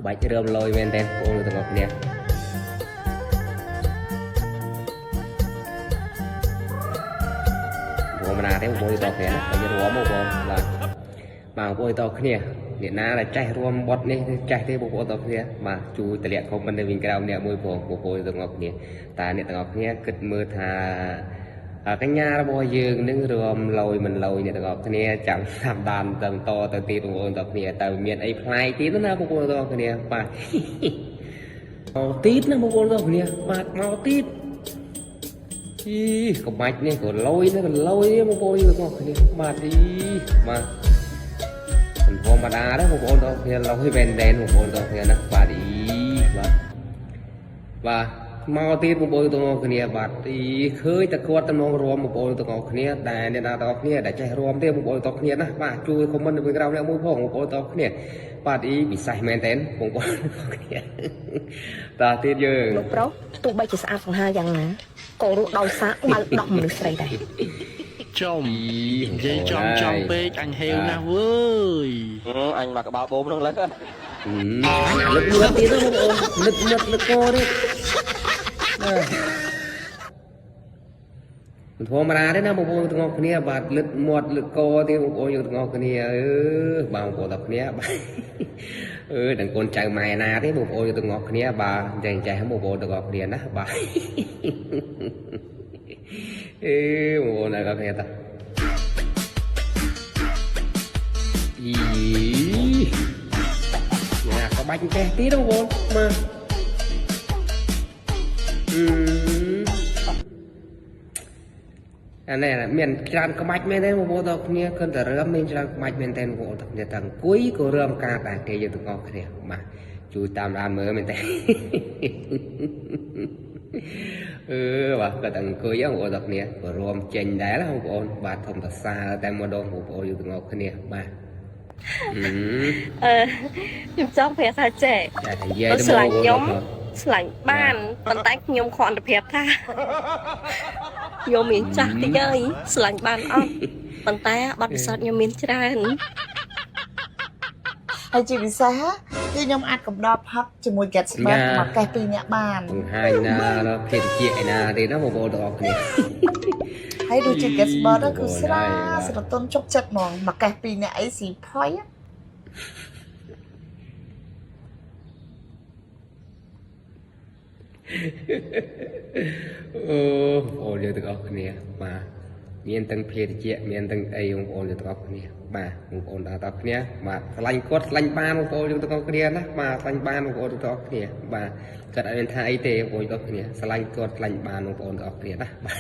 បាច់រើមលយមែនទេបងទាំងអស់គ្នាបងមិនណាទេបងទាំងគ្នាណាbây giờរួមមកបងបាទបងប្អូនទាំងគ្នាអ្នកណាដែលចេះរួមបត់នេះចេះទេបងប្អូនទាំងគ្នាបាទជួយតម្លាក់ខមមិននៅវិញក្រោមអ្នកមួយបងប្អូនទាំងអស់គ្នាតើអ្នកទាំងអស់គ្នាគិតមើលថាកញ្ញារបស់យើងនឹងរួមលយមិនលយអ្នកទាំងអស់គ្នាចាំតាមដានតទៅទៀតបងប្អូនទាំងគ្នាតើមានអីផ្លែទៀតណាបងប្អូនទាំងគ្នាបាទមកទៀតណាបងប្អូនទាំងគ្នាបាទមកទៀតកំបាច់នេះក៏លយនេះក៏លយបងប្អូនទាំងអស់គ្នាបាទបាទធម្មតាđấyបងប្អូនទាំងគ្នាលយមែនតែបងប្អូនទាំងគ្នាណាបាទបាទមកទៀតបងប្អូនទាំងអស់គ្នាបាទឃើញតែគាត់តំណងរួមបងប្អូនទាំងអស់គ្នាដែលអ្នកណាទាំងអស់គ្នាដែលចេះរួមទេបងប្អូនទាំងគ្នាណាបាទជួយខមមិននៅក្រៅអ្នកមួយផងបងប្អូនទាំងគ្នាបាទពិសេសមែនតែបងប្អូនទាំងគ្នាតើទៀតយើងលោកប្រុសទោះបីជាស្អាតសង្ហាយ៉ាងណាក៏រស់ដោយសារបើដោះមនុស្សស្រីដែរចំនិយាយចំពេកអញហេវណាស់វើយអញមកក្បាលបូមហ្នឹងលើលឹកទៀតបងប្អូនលឹកកទៀតធម្មតាទេណាបងប្អូនទាំងអស់គ្នាបាទលឹកមាត់លឹកកទៀតបងប្អូនយើងទាំងអស់គ្នាបងប្អូនទាំងគ្នាបាទដល់កូនចៅម៉ែណាទេបងប្អូនទាំងអស់គ្នាបាទចេះបងប្អូនទាំងអស់គ្នាណាបាទបងប្អូនទាំងអស់គ្នាតាក៏បាច់ចេះទៀតបងប្អូនមកអានេះមានច្រើនក្បាច់មែនទេបងប្អូនទាំងគ្នាគិតតែរើមមានច្រើនក្បាច់មែនទេបងប្អូនទាំងគ្នាទាំងអង្គុយក៏រើមការតែគេយើងទាំងអស់គ្នាបាទជួយតាមដានមើលមែនទេបាទក៏ទាំងអង្គុយបងប្អូនទាំងគ្នាក៏រួមចេញដែរណាបងប្អូនបាទធំតាសាតែម្ដងបងប្អូនយើងទាំងអស់គ្នាបាទខ្ញុំចង់ប្រាប់ថាចេះស្លាញ់ខ្ញុំស្លាញ់បានប៉ុន្តែខ្ញុំខកអន្តភាពថាខ្ញុំមានចាស់តិចហើយស្លាញ់បានអត់ប៉ុន្តែបទពិសោធន៍ខ្ញុំមានច្រើនហើយជាពិសេសគឺខ្ញុំអាចកំដរផឹកជាមួយ Get Smart មកកេះ2នាក់បានបង្ហាញណាភេទជាឯណាទេណាបងប្អូនទាំងអស់គ្នាហើយដូចជា Get Smart គឺស្រាស្រទន់ជុកចិត្តហ្មងមកកេះ2នាក់អីស៊ីផុយអូយើងទាំងអស់គ្នាបាទមានទាំងភេទជាមានទាំងអីបងប្អូនយើងទាំងអស់គ្នាបាទបងប្អូនទាំងអស់គ្នាបាទឆ្លាញ់គាត់ឆ្លាញ់បានបងប្អូនយើងទាំងអស់គ្នាណាបាទឆ្លាញ់បានបងប្អូនទាំងអស់គ្នាបាទគាត់អត់មានថាអីទេបងប្អូនទាំងអស់គ្នាឆ្លាញ់គាត់ឆ្លាញ់បានបងប្អូនទាំងអស់គ្នាណាបាទ